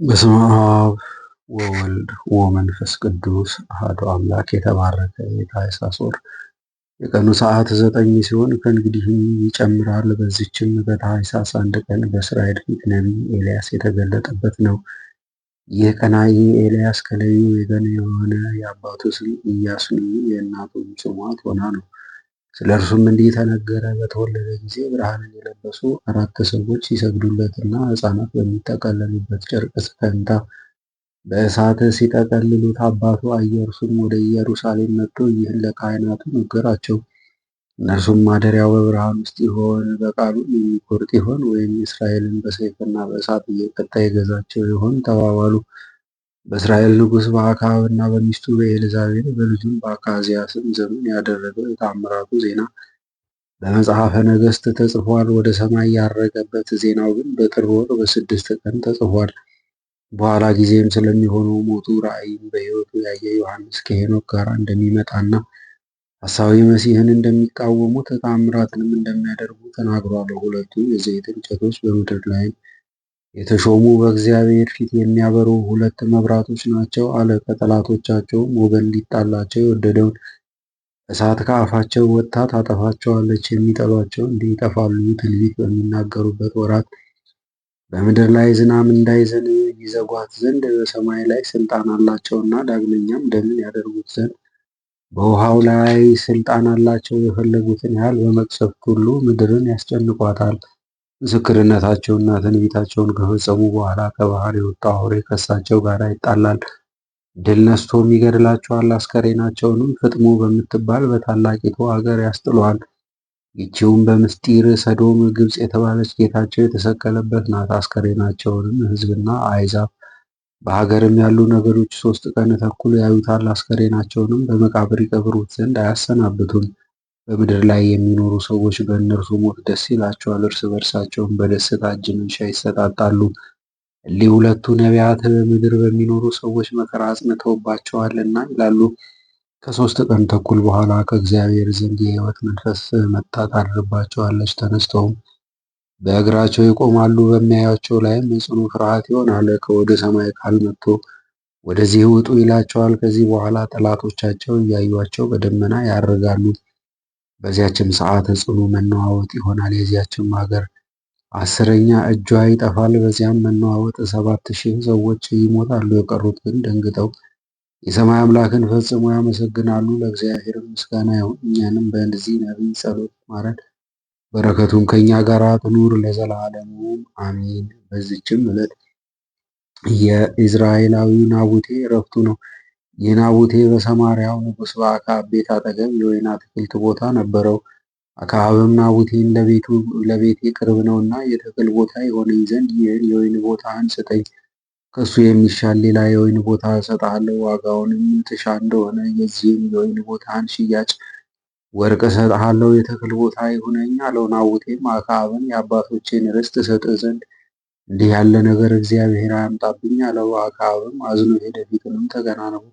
በስመ አብ ወወልድ ወመንፈስ ቅዱስ አሐዱ አምላክ። የተባረከ የታኅሣሥ ወር የቀኑ ሰዓት 9 ሲሆን ከእንግዲህም ይጨምራል። በዚችም በታኅሣሥ 1 ቀን በእስራኤል ፊት ነቢይ ኤልያስ የተገለጠበት ነው። ይህ ቀናኢ ኤልያስ ከሌዊ ወገን የሆነ የአባቱ ስም ኢያሱ የእናቱም ስሟ ቶና ነው። ስለ እርሱም እንዲህ ተነገረ። በተወለደ ጊዜ ብርሃንን የለበሱ 4 ሰዎች ሲሰግዱለትና ሕፃናት በሚጠቀለሉበት ጨርቅ ፈንታ በእሳት ሲጠቀልሉት አባቱ አየ። እርሱም ወደ ኢየሩሳሌም መጥቶ ይህን ለካህናቱ ነገራቸው። እነርሱም ማደሪያው በብርሃን ውስጥ ይሆን? በቃሉም የሚቆርጥ ይሆን? ወይም እስራኤልን በሰይፍና በእሳት እየቀጣ ይገዛቸው ይሆን? ተባባሉ። በእስራኤል ንጉሥ በአክዓብ እና በሚስቱ በኤልዛቤል በልጁም በአካዝያስም ዘመን ያደረገው የተአምራቱ ዜና በመጽሐፈ ነገሥት ተጽፏል። ወደ ሰማይ ያረገበት ዜናው ግን በጥር ወር በ6 ቀን ተጽፏል። በኋላ ጊዜም ስለሚሆነው ሞቱ ራእይም በሕይወቱ ያየ ዮሐንስ ከሄኖክ ጋር እንደሚመጣና ሐሳዊ መሲሕን እንደሚቃወሙት ተአምራትንም እንደሚያደርጉ ተናግሯል። ሁለቱ የዘይት እንጨቶች በምድር ላይ የተሾሙ በእግዚአብሔር ፊት የሚያበሩ 2 መብራቶች ናቸው አለ። ከጠላቶቻቸውም ወገን ሊጣላቸው የወደደውን እሳት ከአፋቸው ወጥታ ታጠፋቸዋለች። የሚጠሏቸው እንዲህ ይጠፋሉ። ትንቢት በሚናገሩበት ወራት በምድር ላይ ዝናብ እንዳይዘንብ ይዘጓት ዘንድ በሰማይ ላይ ስልጣን አላቸውና፣ ዳግመኛም ደምን ያደርጉት ዘንድ በውሃው ላይ ስልጣን አላቸው። የፈለጉትን ያህል በመቅሰፍት ሁሉ ምድርን ያስጨንቋታል። ምስክርነታቸውና ትንቢታቸውን ከፈጸሙ በኋላ ከባህር የወጣው አውሬ ከእሳቸው ጋር ይጣላል፣ ድል ነስቶም ይገድላቸዋል። አስከሬናቸውንም ፍጥሞ በምትባል በታላቂቱ አገር ያስጥለዋል። ይቺውም በምስጢር ሰዶም ግብፅ የተባለች ጌታቸው የተሰቀለበት ናት። አስከሬናቸውንም ሕዝብና አሕዛብ በሀገርም ያሉ ነገዶች 3 ቀን ተኩል ያዩታል። አስከሬናቸውንም በመቃብር ይቀብሩት ዘንድ አያሰናብቱም። በምድር ላይ የሚኖሩ ሰዎች በእነርሱ ሞት ደስ ይላቸዋል፣ እርስ በርሳቸውም በደስታ እጅ መንሻ ይሰጣጣሉ። እሊህ 2ቱ ነቢያት በምድር በሚኖሩ ሰዎች መከራ አጽንተውባቸዋልና ይላሉ። ከ3 ቀን ተኩል በኋላ ከእግዚአብሔር ዘንድ የሕይወት መንፈስ መጥታ ታድርባቸዋለች። ተነስተውም በእግራቸው ይቆማሉ። በሚያዩአቸው ላይም ጽኑ ፍርሃት ይሆናል። ከወደ ሰማይ ቃል መጥቶ ወደዚህ ውጡ ይላቸዋል። ከዚህ በኋላ ጠላቶቻቸው እያዩአቸው በደመና ያርጋሉ። በዚያችም ሰዓት ጽኑ መነዋወጥ ይሆናል። የዚያችም ሀገር 10ኛ እጇ ይጠፋል። በዚያም መነዋወጥ 7,000 ሰዎች ይሞታሉ። የቀሩት ግን ደንግጠው የሰማይ አምላክን ፈጽሞ ያመሰግናሉ። ለእግዚአብሔር ምስጋና ይሁን፣ እኛንም በዚህ ነቢይ ጸሎት ማረን፣ በረከቱም ከእኛ ጋር ትኑር ለዘላለሙ አሜን። በዚችም ዕለት የኢዝራኤላዊው ናቡቴ ዕረፍቱ ነው። ይህ ናቡቴ በሰማርያው ንጉሥ በአክዓብ ቤት አጠገብ የወይን አትክልት ቦታ ነበረው። አክዓብም ናቡቴን ለቤቴ ቅርብ ነውና የተክል ቦታ ይሆነኝ ዘንድ ይህን የወይን ቦታህን ስጠኝ፣ ከሱ የሚሻል ሌላ የወይን ቦታ እሰጥሃለሁ። ዋጋውንም ትሻ እንደሆነ የዚህን የወይን ቦታህን ሽያጭ ወርቅ እሰጥሃለሁ፣ የተክል ቦታ ይሁነኝ አለው። ናቡቴም አክዓብን የአባቶቼን ርስት እሰጥህ ዘንድ እንዲህ ያለ ነገር እግዚአብሔር አያምጣብኝ አለው። አክዓብም አዝኖ ሄደ፣ ፊቱንም ተከናንቦ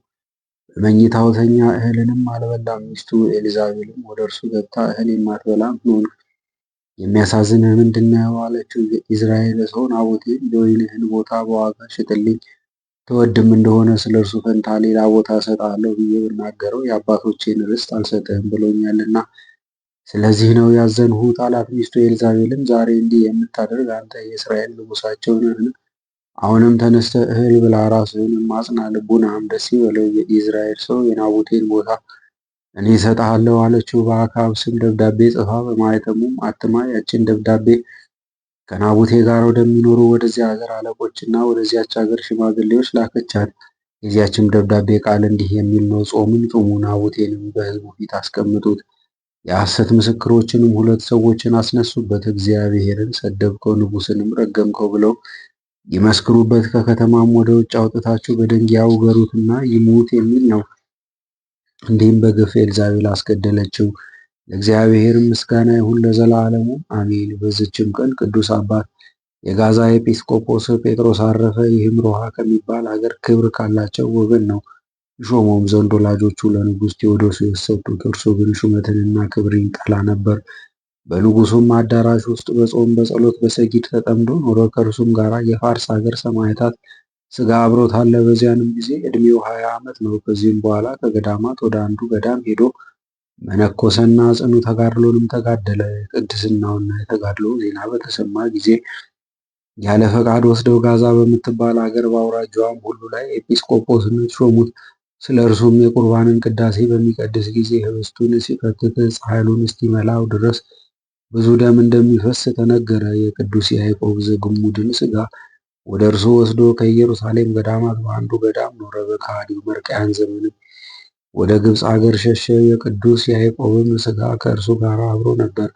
በመኝታው ተኛ፣ እህልንም አልበላም። ሚስቱ ኤልዛቤልም ወደ እርሱ ገብታ እህል የማትበላ ምን ሆንክ? የሚያሳዝንህ ምንድን ነው? አለችው። የኢይዝራኤል ሰው ናቡቴን የወይንህን ቦታ በዋጋ ሽጥልኝ፣ ትወድም እንደሆነ ስለ እርሱ ፈንታ ሌላ ቦታ እሰጥሃለሁ ብዬ ብናገረው የአባቶቼን ርስት አልሰጥህም ብሎኛልና ስለዚህ ነው ያዘንሁት አላት። ሚስቱ ኤልዛቤልም ዛሬ እንዲህ የምታደርግ አንተ የእስራኤል ንጉሣቸው ነህን? አሁንም ተነስተህ እህል ብላ፣ ራስህንም አጽና፣ ልቡናህም ደስ ይበለው። የኢይዝራኤል ሰው የናቡቴን ቦታ እኔ እሰጥሃለሁ አለችው። በአክዓብ ስም ደብዳቤ ጽፋ በማኅተሙም አትማ ያችን ደብዳቤ ከናቡቴ ጋር ወደሚኖሩ ወደዚያ ሀገር አለቆችና ወደዚያች ሀገር ሽማግሌዎች ላከቻት። የዚያችም ደብዳቤ ቃል እንዲህ የሚል ነው። ጾምን ጹሙ፣ ናቡቴንም በሕዝቡ ፊት አስቀምጡት፣ የሐሰት ምስክሮችንም 2 ሰዎችን አስነሱበት፣ እግዚአብሔርን ሰደብከው ንጉሥንም ረገምከው ብለው ይመስክሩበት። ከከተማም ወደ ውጭ አውጥታችሁ በደንጊያ ውገሩትና ይሙት የሚል ነው። እንዲህም በግፍ ኤልዛቤል አስገደለችው። ለእግዚአብሔር ምስጋና ይሁን ለዘላለሙ አሜን። በዚችም ቀን ቅዱስ አባት የጋዛ ኤጲስቆጶስ ጴጥሮስ አረፈ። ይህም ሮሃ ከሚባል ሀገር ክብር ካላቸው ወገን ነው። ይሾመውም ዘንድ ወላጆቹ ለንጉሥ ቴዎዶስዮስ ሰጡት። እርሱ ግን ሹመትንና ክብርን ይጠላ ነበር። በንጉሱም አዳራሽ ውስጥ በጾም በጸሎት በሰጊድ ተጠምዶ ኖረ። ከእርሱም ጋር የፋርስ ሀገር ሰማዕታት ሥጋ አብሮት አለ። በዚያንም ጊዜ ዕድሜው 20 ዓመት ነው። ከዚህም በኋላ ከገዳማት ወደ አንዱ ገዳም ሄዶ መነኮሰና ጽኑ ተጋድሎንም ተጋደለ። የቅድስናውና የተጋድሎ ዜና በተሰማ ጊዜ ያለ ፈቃድ ወስደው ጋዛ በምትባል አገር በአውራጃዋም ሁሉ ላይ ኤጲስቆጶስነት ሾሙት። ስለ እርሱም የቁርባንን ቅዳሴ በሚቀድስ ጊዜ ህብስቱን ሲፈትት ኃይሉን እስኪመላው ድረስ ብዙ ደም እንደሚፈስ ተነገረ። የቅዱስ ያዕቆብ ዘግሙድን ሥጋ ወደ እርሱ ወስዶ ከኢየሩሳሌም ገዳማት በአንዱ ገዳም ኖረ። በከሃዲው መርቅያን ዘመንም ወደ ግብፅ አገር ሸሸ። የቅዱስ ያዕቆብም ሥጋ ከእርሱ ጋር አብሮ ነበር።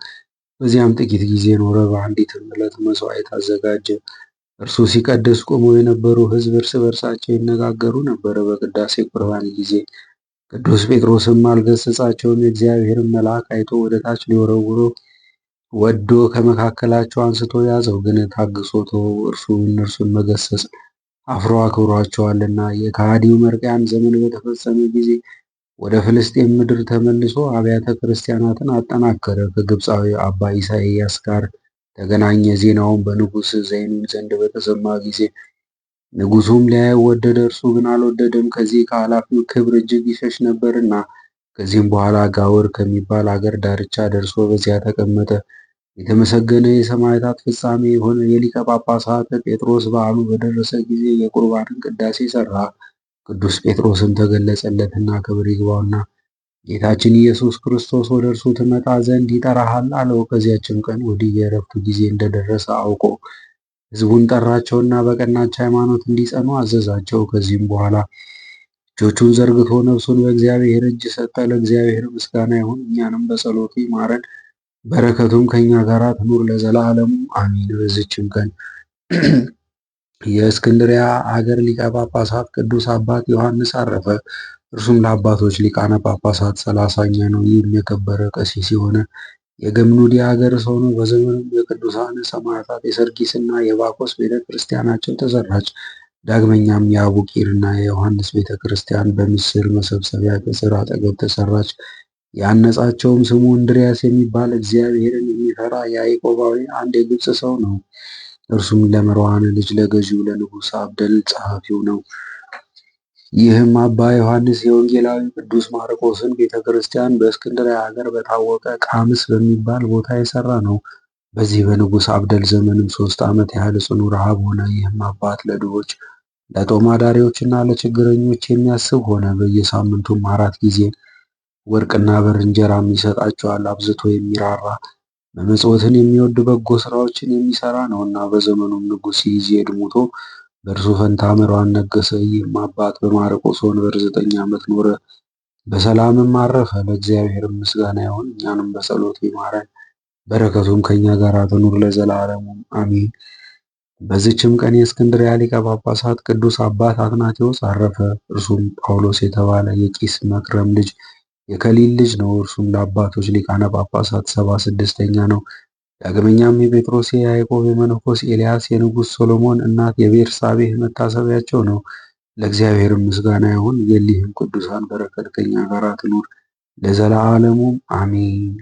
በዚያም ጥቂት ጊዜ ኖረ። በአንዲትም ዕለት መሥዋዕት አዘጋጀ። እርሱ ሲቀድስ ቆመው የነበሩ ሕዝብ እርስ በርሳቸው ይነጋገሩ ነበር። በቅዳሴ ቁርባን ጊዜ ቅዱስ ጴጥሮስም አልገሠጻቸውም። የእግዚአብሔርን መልአክ አይቶ ወደ ታች ሊወረውረው ወዶ ከመካከላቸው አንስቶ ያዘው፣ ግን ታግሶ ተወው። እርሱ እነርሱን መገሰጽ አፍሮ አክብሯቸዋልና። የከሃዲው መርቅያን ዘመን በተፈጸመ ጊዜ ወደ ፍልስጤም ምድር ተመልሶ አብያተ ክርስቲያናትን አጠናከረ። ከግብፃዊ አባ ኢሳይያስ ጋር ተገናኘ። ዜናውን በንጉሥ ዘይኑን ዘንድ በተሰማ ጊዜ ንጉሡም ሊያየው ወደደ። እርሱ ግን አልወደደም፣ ከዚህ ከኃላፊው ክብር እጅግ ይሸሽ ነበርና። ከዚህም በኋላ ጋውር ከሚባል አገር ዳርቻ ደርሶ በዚያ ተቀመጠ። የተመሰገነ የሰማዕታት ፍጻሜ የሆነ የሊቀ ጳጳሳት ጴጥሮስ በዓሉ በደረሰ ጊዜ የቁርባንን ቅዳሴ ሠራ። ቅዱስ ጴጥሮስም ተገለጸለትና ክብር ይግባውና ጌታችን ኢየሱስ ክርስቶስ ወደ እርሱ ትመጣ ዘንድ ይጠራሃል አለው። ከዚያችም ቀን ወዲህ የዕረፍቱ ጊዜ እንደደረሰ አውቆ ሕዝቡን ጠራቸውና በቀናች ሃይማኖት እንዲጸኑ አዘዛቸው። ከዚህም በኋላ እጆቹን ዘርግቶ ነፍሱን በእግዚአብሔር እጅ ሰጠ። ለእግዚአብሔር ምስጋና ይሁን፣ እኛንም በጸሎቱ ይማረን፣ በረከቱም ከእኛ ጋር ትኑር ለዘላለሙ አሚን። በዚችም ቀን የእስክንድሪያ አገር ሊቀ ጳጳሳት ቅዱስ አባት ዮሐንስ አረፈ። እርሱም ለአባቶች ሊቃነ ጳጳሳት 30ኛ ነው። ይህም የከበረ ቀሲስ የሆነ የገምኑዲያ አገር ሰው ነው። በዘመኑም የቅዱሳን ሰማዕታት የሰርጊስና የባኮስ ቤተ ክርስቲያናቸው ተሰራች። ዳግመኛም የአቡቂርና የዮሐንስ ቤተ ክርስቲያን በምስር መሰብሰቢያ ቅጽር አጠገብ ተሰራች። ያነጻቸውም ስሙ እንድርያስ የሚባል እግዚአብሔርን የሚፈራ ያዕቆባዊ አንድ የግብፅ ሰው ነው። እርሱም ለመርዋን ልጅ ለገዢው ለንጉሥ አብደል ጸሐፊው ነው። ይህም አባ ዮሐንስ የወንጌላዊ ቅዱስ ማርቆስን ቤተ ክርስቲያን በእስክንድርያ ሀገር በታወቀ ቃምስ በሚባል ቦታ የሰራ ነው። በዚህ በንጉሥ አብደል ዘመንም 3 ዓመት ያህል ጽኑ ረሃብ ሆነ። ይህም አባት ለድሆች ለጦም አዳሪዎችና ለችግረኞች የሚያስብ ሆነ። በየሳምንቱም 4 ጊዜ ወርቅና ብር እንጀራም ይሰጣቸዋል። አብዝቶ የሚራራ መመጽወትን የሚወድ በጎ ስራዎችን የሚሰራ ነውና። በዘመኑም ንጉሥ ኢዜድ ሞቶ በእርሱ ፈንታ መርዋን ነገሰ። ይህም አባት በማርቆስ ወንበር 9 ዓመት ኖረ፣ በሰላምም አረፈ። ለእግዚአብሔር ምስጋና ይሁን፣ እኛንም በጸሎቱ ይማረን፣ በረከቱም ከእኛ ጋር ትኑር ለዘላለሙ አሚን። በዚችም ቀን የእስክንድርያ ሊቀ ጳጳሳት ቅዱስ አባት አትናቴዎስ አረፈ። እርሱም ጳውሎስ የተባለ የቂስ መክረም ልጅ የከሊል ልጅ ነው። እርሱም ለአባቶች ሊቃነ ጳጳሳት 76ኛ ነው። ዳግመኛም የጴጥሮስ፣ የያዕቆብ፣ የመነኮስ ኤልያስ፣ የንጉሥ ሶሎሞን እናት የቤርሳቤህ መታሰቢያቸው ነው። ለእግዚአብሔር ምስጋና ይሁን፣ የሊህም ቅዱሳን በረከት ከእኛ ጋር ትኑር ለዘላለሙ አሜን።